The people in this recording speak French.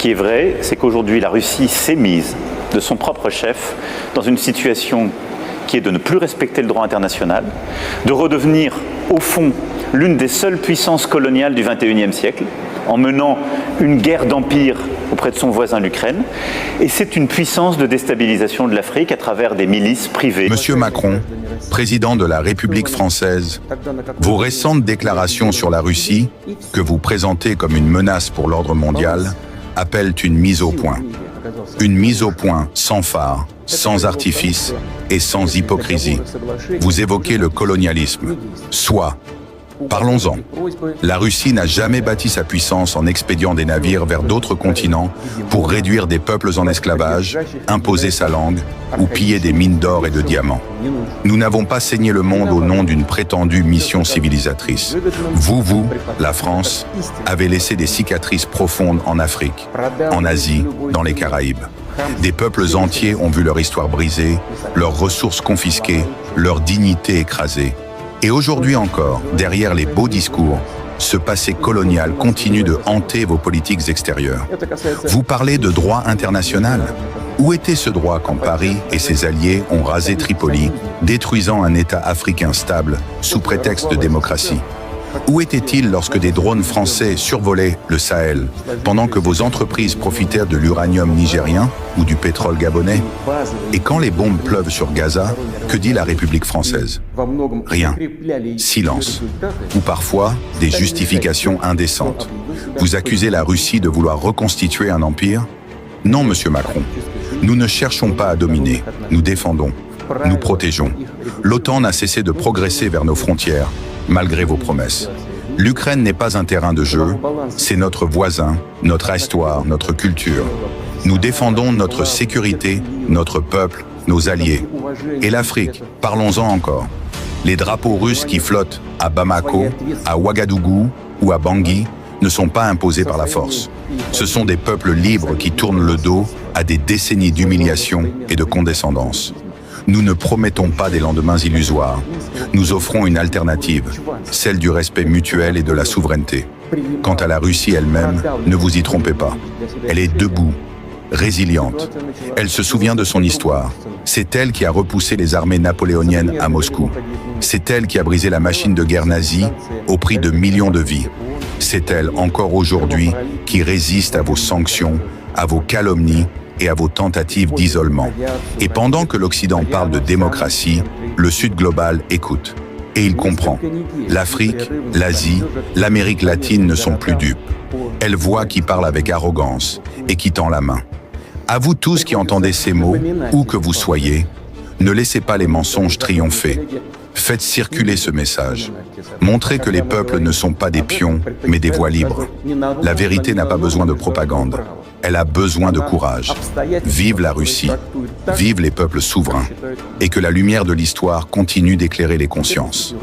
qui est vrai, c'est qu'aujourd'hui la Russie s'est mise de son propre chef dans une situation qui est de ne plus respecter le droit international, de redevenir au fond l'une des seules puissances coloniales du XXIe siècle, en menant une guerre d'empire auprès de son voisin l'Ukraine. Et c'est une puissance de déstabilisation de l'Afrique à travers des milices privées. Monsieur Macron, président de la République française, vos récentes déclarations sur la Russie, que vous présentez comme une menace pour l'ordre mondial, appellent une mise au point. Une mise au point sans phare, sans artifice et sans hypocrisie. Vous évoquez le colonialisme. Soit. Parlons-en. La Russie n'a jamais bâti sa puissance en expédiant des navires vers d'autres continents pour réduire des peuples en esclavage, imposer sa langue ou piller des mines d'or et de diamants. Nous n'avons pas saigné le monde au nom d'une prétendue mission civilisatrice. Vous, la France, avez laissé des cicatrices profondes en Afrique, en Asie, dans les Caraïbes. Des peuples entiers ont vu leur histoire brisée, leurs ressources confisquées, leur dignité écrasée. Et aujourd'hui encore, derrière les beaux discours, ce passé colonial continue de hanter vos politiques extérieures. Vous parlez de droit international. Où était ce droit quand Paris et ses alliés ont rasé Tripoli, détruisant un État africain stable sous prétexte de démocratie? Où était-il lorsque des drones français survolaient le Sahel, pendant que vos entreprises profitaient de l'uranium nigérien ou du pétrole gabonais? Et quand les bombes pleuvent sur Gaza, que dit la République française? Rien. Silence. Ou parfois, des justifications indécentes. Vous accusez la Russie de vouloir reconstituer un empire? Non, monsieur Macron. Nous ne cherchons pas à dominer, nous défendons, nous protégeons. L'OTAN n'a cessé de progresser vers nos frontières, malgré vos promesses. L'Ukraine n'est pas un terrain de jeu, c'est notre voisin, notre histoire, notre culture. Nous défendons notre sécurité, notre peuple, nos alliés. Et l'Afrique, parlons-en encore. Les drapeaux russes qui flottent à Bamako, à Ouagadougou ou à Bangui ne sont pas imposés par la force. Ce sont des peuples libres qui tournent le dos à des décennies d'humiliation et de condescendance. Nous ne promettons pas des lendemains illusoires. Nous offrons une alternative, celle du respect mutuel et de la souveraineté. Quant à la Russie elle-même, ne vous y trompez pas. Elle est debout, résiliente. Elle se souvient de son histoire. C'est elle qui a repoussé les armées napoléoniennes à Moscou. C'est elle qui a brisé la machine de guerre nazie au prix de millions de vies. C'est elle, encore aujourd'hui, qui résiste à vos sanctions, à vos calomnies et à vos tentatives d'isolement. Et pendant que l'Occident parle de démocratie, le Sud global écoute. Et il comprend. L'Afrique, l'Asie, l'Amérique latine ne sont plus dupes. Elles voient qui parle avec arrogance et qui tend la main. À vous tous qui entendez ces mots, où que vous soyez, ne laissez pas les mensonges triompher. Faites circuler ce message. Montrez que les peuples ne sont pas des pions, mais des voix libres. La vérité n'a pas besoin de propagande. Elle a besoin de courage. Vive la Russie, vive les peuples souverains, et que la lumière de l'histoire continue d'éclairer les consciences.